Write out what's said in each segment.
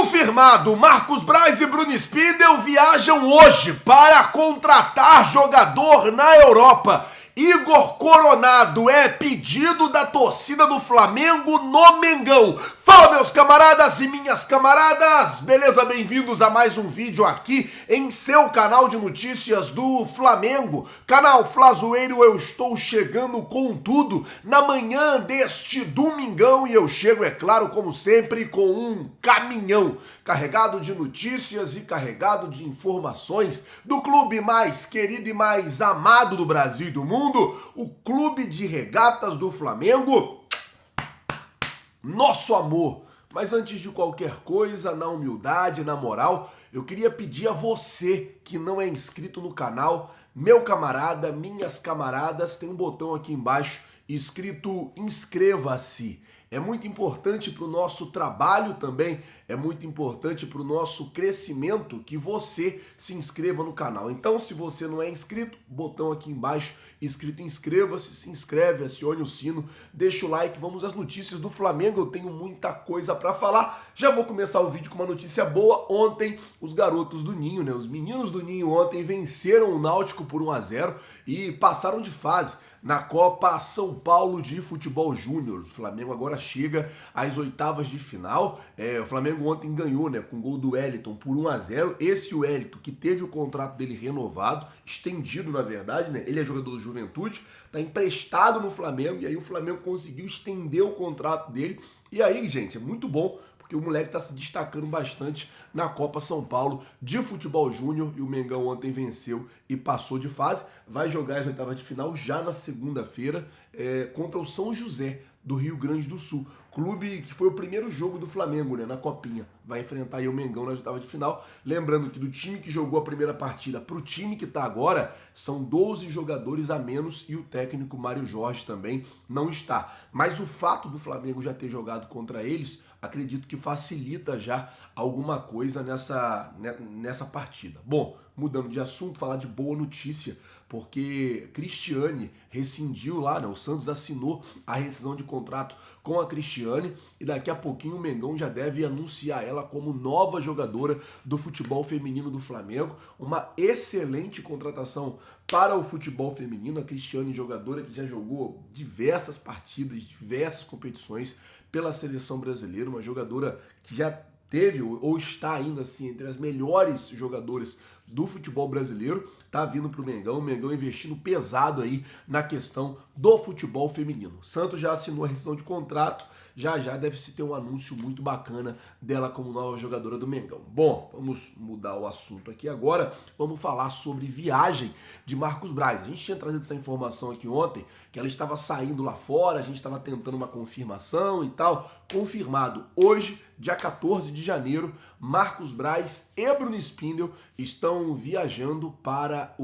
Confirmado, Marcos Braz e Bruno Spindel viajam hoje para contratar jogador na Europa. Igor Coronado é pedido da torcida do Flamengo no Mengão. Fala, meus camaradas e minhas camaradas, beleza? Bem-vindos a mais um vídeo aqui em seu canal de notícias do Flamengo. Canal Flazoeiro, eu estou chegando com tudo na manhã deste domingão e eu chego, é claro, como sempre, com um caminhão carregado de notícias e carregado de informações do clube mais querido e mais amado do Brasil e do mundo, o Clube de Regatas do Flamengo, nosso amor. Mas antes de qualquer coisa, na humildade, na moral, eu queria pedir a você que não é inscrito no canal, meu camarada, minhas camaradas, tem um botão aqui embaixo escrito inscreva-se. É muito importante para o nosso trabalho também, é muito importante para o nosso crescimento que você se inscreva no canal. Então, se você não é inscrito, botão aqui embaixo, escrito inscreva-se, se inscreve, acione o sino, deixa o like, vamos às notícias do Flamengo, eu tenho muita coisa para falar. Já vou começar o vídeo com uma notícia boa. Ontem, os garotos do Ninho, os meninos do Ninho ontem venceram o Náutico por 1-0 e passaram de fase na Copa São Paulo de Futebol Júnior. O Flamengo agora chega às oitavas de final. O Flamengo ontem ganhou, com o gol do Wellington por 1-0. Esse Wellington que teve o contrato dele renovado, estendido na verdade, ele é jogador do Juventude, está emprestado no Flamengo e aí o Flamengo conseguiu estender o contrato dele. E aí, gente, é muito bom, porque o moleque está se destacando bastante na Copa São Paulo de Futebol Júnior e o Mengão ontem venceu e passou de fase. Vai jogar as oitavas de final já na segunda-feira contra o São José do Rio Grande do Sul. Clube que foi o primeiro jogo do Flamengo, na Copinha. Vai enfrentar aí o Mengão nas oitavas de final. Lembrando que do time que jogou a primeira partida para o time que está agora, são 12 jogadores a menos e o técnico Mário Jorge também não está. Mas o fato do Flamengo já ter jogado contra eles, acredito que facilita já alguma coisa nessa partida. Bom, mudando de assunto, falar de boa notícia, porque Cristiane rescindiu lá, o Santos assinou a rescisão de contrato com a Cristiane e daqui a pouquinho o Mengão já deve anunciar ela como nova jogadora do futebol feminino do Flamengo. Uma excelente contratação para o futebol feminino. A Cristiane, jogadora que já jogou diversas partidas, diversas competições pela seleção brasileira, uma jogadora que já teve ou está ainda assim entre as melhores jogadoras do futebol brasileiro, tá vindo pro Mengão, o Mengão investindo pesado aí na questão do futebol feminino. O Santos já assinou a rescisão de contrato, já deve se ter um anúncio muito bacana dela como nova jogadora do Mengão. Bom, vamos mudar o assunto aqui agora, vamos falar sobre viagem de Marcos Braz. A gente tinha trazido essa informação aqui ontem, que ela estava saindo lá fora, a gente estava tentando uma confirmação e tal. Confirmado, hoje, dia 14 de janeiro, Marcos Braz e Bruno Spindel estão viajando para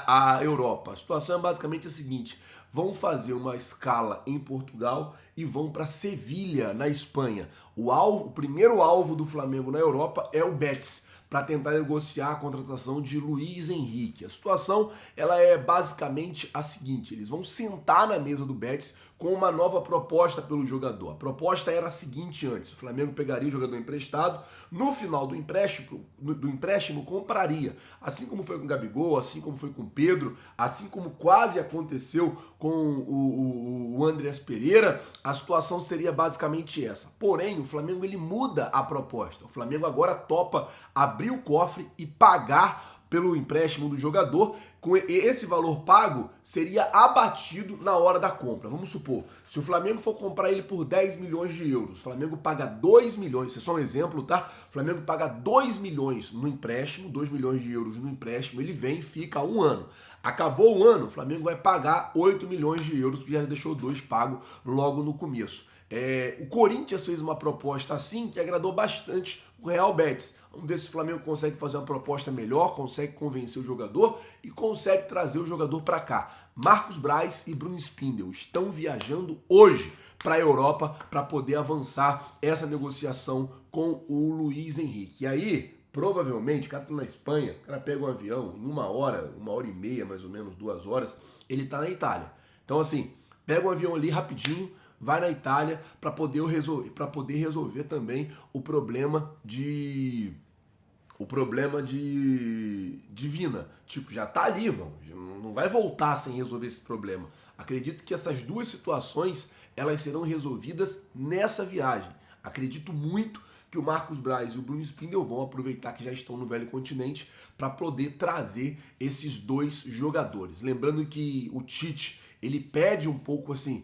a Europa. A situação é basicamente a seguinte: vão fazer uma escala em Portugal e vão para Sevilha, na Espanha. O primeiro alvo do Flamengo na Europa é o Betis, para tentar negociar a contratação de Luiz Henrique. A situação ela é basicamente a seguinte: eles vão sentar na mesa do Betis com uma nova proposta pelo jogador. A proposta era a seguinte antes: o Flamengo pegaria o jogador emprestado, no final do empréstimo compraria, assim como foi com o Gabigol, assim como foi com o Pedro, assim como quase aconteceu com o Andreas Pereira. A situação seria basicamente essa. Porém, o Flamengo ele muda a proposta. O Flamengo agora topa abrir o cofre e pagar pelo empréstimo do jogador. Com esse valor pago seria abatido na hora da compra. Vamos supor, se o Flamengo for comprar ele por 10 milhões de euros, o Flamengo paga 2 milhões, isso é só um exemplo, tá? O Flamengo paga 2 milhões no empréstimo, 2 milhões de euros no empréstimo, ele vem e fica um ano. Acabou o ano, o Flamengo vai pagar 8 milhões de euros, porque já deixou 2 pagos logo no começo. O Corinthians fez uma proposta assim que agradou bastante o Real Betis. Vamos ver se o Flamengo consegue fazer uma proposta melhor, consegue convencer o jogador e consegue trazer o jogador para cá. Marcos Braz e Bruno Spindel estão viajando hoje para a Europa para poder avançar essa negociação com o Luiz Henrique. E aí, provavelmente, o cara tá na Espanha, o cara pega um avião em 1 hora e meia, mais ou menos, 2 horas, ele tá na Itália. Então assim, pega um avião ali rapidinho, vai na Itália para poder resolver também o problema de Vina. Tipo, já tá ali, irmão. Não vai voltar sem resolver esse problema. Acredito que essas duas situações, elas serão resolvidas nessa viagem. Acredito muito que o Marcos Braz e o Bruno Spindel vão aproveitar que já estão no velho continente para poder trazer esses dois jogadores. Lembrando que o Tite, ele pede um pouco assim,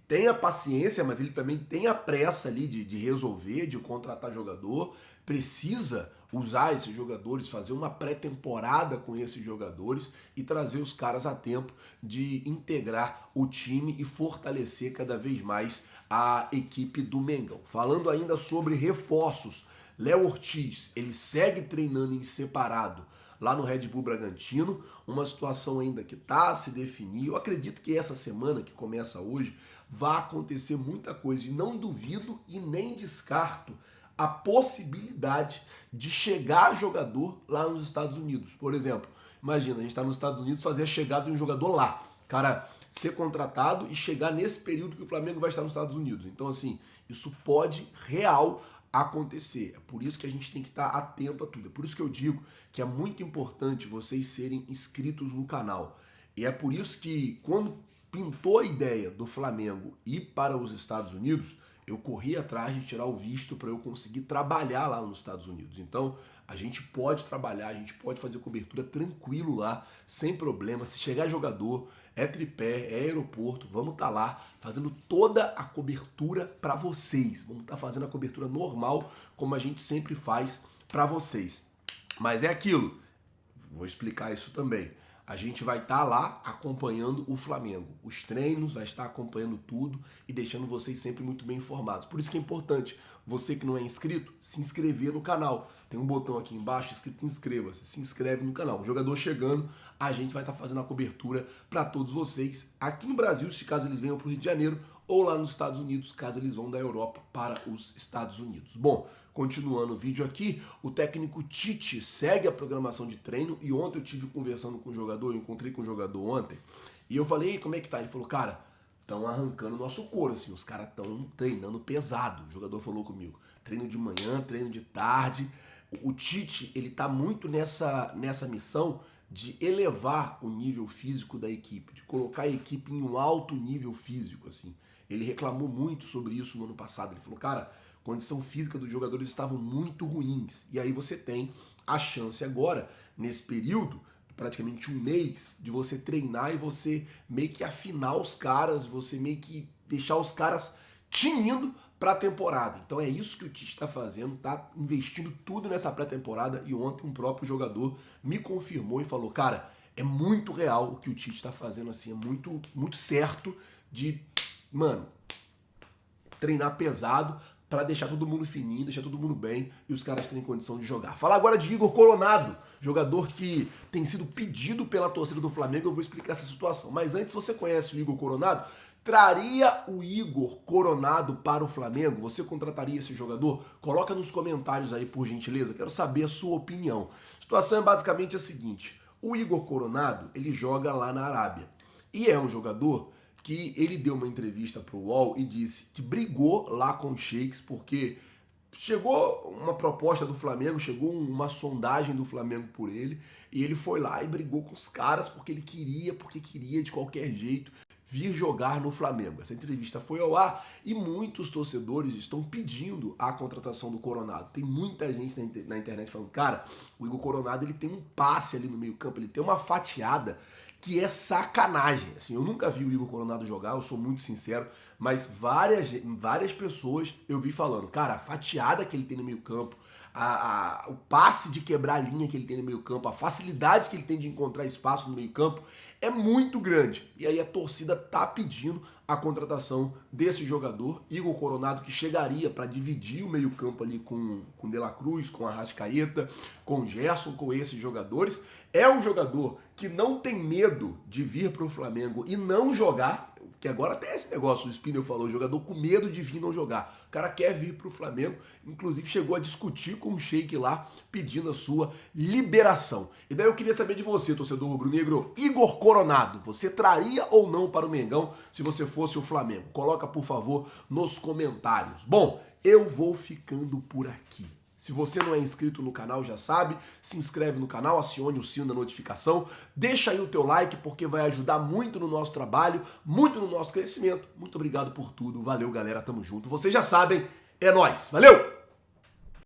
tenha paciência, mas ele também tem a pressa ali de resolver, de contratar jogador, precisa usar esses jogadores, fazer uma pré-temporada com esses jogadores e trazer os caras a tempo de integrar o time e fortalecer cada vez mais a equipe do Mengão. Falando ainda sobre reforços, Léo Ortiz, ele segue treinando em separado lá no Red Bull Bragantino, uma situação ainda que está a se definir. Eu acredito que essa semana, que começa hoje, vai acontecer muita coisa e não duvido e nem descarto a possibilidade de chegar jogador lá nos Estados Unidos. Por exemplo, imagina, a gente está nos Estados Unidos fazer a chegada de um jogador lá, cara, ser contratado e chegar nesse período que o Flamengo vai estar nos Estados Unidos. Então, assim, isso pode real acontecer. É por isso que a gente tem que estar atento a tudo. É por isso que eu digo que é muito importante vocês serem inscritos no canal. E é por isso que quando pintou a ideia do Flamengo ir para os Estados Unidos, eu corri atrás de tirar o visto para eu conseguir trabalhar lá nos Estados Unidos. Então, a gente pode trabalhar, a gente pode fazer cobertura tranquilo lá, sem problema. Se chegar jogador, é tripé, é aeroporto, vamos estar lá fazendo toda a cobertura para vocês. Vamos estar fazendo a cobertura normal, como a gente sempre faz para vocês. Mas é aquilo, vou explicar isso também. A gente vai estar lá acompanhando o Flamengo, os treinos, vai estar acompanhando tudo e deixando vocês sempre muito bem informados. Por isso que é importante, você que não é inscrito, se inscrever no canal. Tem um botão aqui embaixo escrito inscreva-se, se inscreve no canal. O jogador chegando, a gente vai estar fazendo a cobertura para todos vocês aqui no Brasil, se caso eles venham para o Rio de Janeiro, ou lá nos Estados Unidos, caso eles vão da Europa para os Estados Unidos. Bom, continuando o vídeo aqui, o técnico Tite segue a programação de treino e ontem eu tive conversando com o jogador, eu encontrei com o jogador ontem, e eu falei, como é que tá? Ele falou, cara, estão arrancando o nosso couro, assim, os caras estão treinando pesado. O jogador falou comigo, treino de manhã, treino de tarde. O Tite, ele tá muito nessa missão de elevar o nível físico da equipe, de colocar a equipe em um alto nível físico, assim. Ele reclamou muito sobre isso no ano passado. Ele falou, cara, a condição física dos jogadores estavam muito ruins. E aí você tem a chance agora, nesse período, praticamente um mês, de você treinar e você meio que afinar os caras, você meio que deixar os caras tinindo para a temporada. Então é isso que o Tite está fazendo, tá investindo tudo nessa pré-temporada e ontem um próprio jogador me confirmou e falou, cara, é muito real o que o Tite está fazendo, assim, é muito, muito certo de, mano, treinar pesado para deixar todo mundo fininho, deixar todo mundo bem e os caras terem condição de jogar. Falar agora de Igor Coronado, jogador que tem sido pedido pela torcida do Flamengo, eu vou explicar essa situação. Mas antes, você conhece o Igor Coronado? Traria o Igor Coronado para o Flamengo? Você contrataria esse jogador? Coloca nos comentários aí, por gentileza, quero saber a sua opinião. A situação é basicamente a seguinte, o Igor Coronado, ele joga lá na Arábia e é um jogador que ele deu uma entrevista para o UOL e disse que brigou lá com os Sheiks porque chegou uma proposta do Flamengo, chegou uma sondagem do Flamengo por ele e ele foi lá e brigou com os caras porque queria de qualquer jeito vir jogar no Flamengo. Essa entrevista foi ao ar e muitos torcedores estão pedindo a contratação do Coronado. Tem muita gente na internet falando, cara, o Igor Coronado ele tem um passe ali no meio campo, ele tem uma fatiada que é sacanagem. Assim, eu nunca vi o Igor Coronado jogar, eu sou muito sincero, mas várias pessoas eu vi falando, cara, a fatiada que ele tem no meio campo, o passe de quebrar a linha que ele tem no meio campo, a facilidade que ele tem de encontrar espaço no meio campo é muito grande. E aí a torcida tá pedindo a contratação desse jogador, Igor Coronado, que chegaria para dividir o meio campo ali com De La Cruz, com Arrascaeta, com Gerson, com esses jogadores. É um jogador que não tem medo de vir para o Flamengo e não jogar, Que agora tem esse negócio, o Spindle falou, o jogador com medo de vir não jogar. O cara quer vir pro Flamengo, inclusive chegou a discutir com o Sheik lá, pedindo a sua liberação. E daí eu queria saber de você, torcedor rubro-negro, Igor Coronado, você traria ou não para o Mengão se você fosse o Flamengo? Coloca, por favor, nos comentários. Bom, eu vou ficando por aqui. Se você não é inscrito no canal, já sabe, se inscreve no canal, acione o sino da notificação, deixa aí o teu like porque vai ajudar muito no nosso trabalho, muito no nosso crescimento. Muito obrigado por tudo, valeu galera, tamo junto. Vocês já sabem, é nóis, valeu!